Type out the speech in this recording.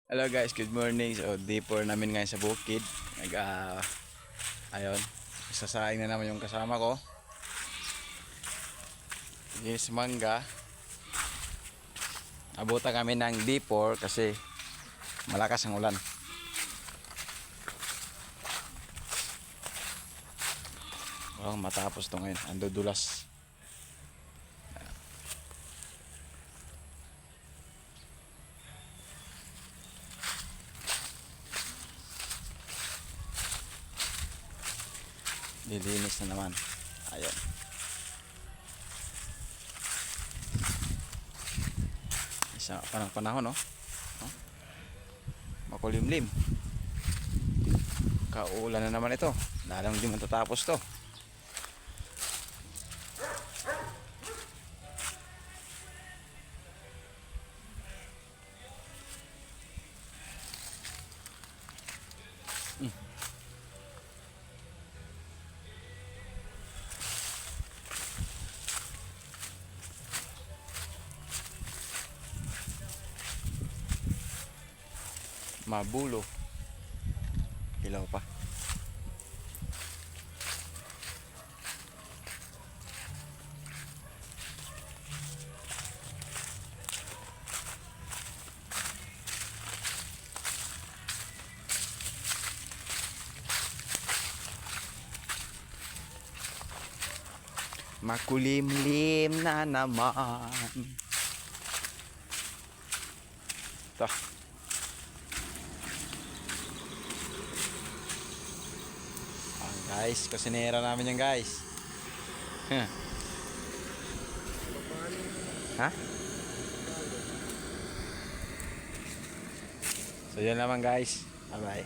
Hello guys, good morning. So, day 4 namin ngayon sa bukid. Ayun, sasaing na naman yung kasama ko. Yes, mangga. Abutan kami ng D4 kasi malakas ang ulan. Oh, matapos to ngayon. Ando dulas. Lilinis na naman. Ayun. Isa parang panahon, no? Oh, makulimlim. Kauulan na naman ito. Lalong di matatapos to. Mabulo. Ilaw pa. Makulimlim na naman. Ito. Guys, kusinera namin yan guys. Ha? So yan naman guys. Bye bye.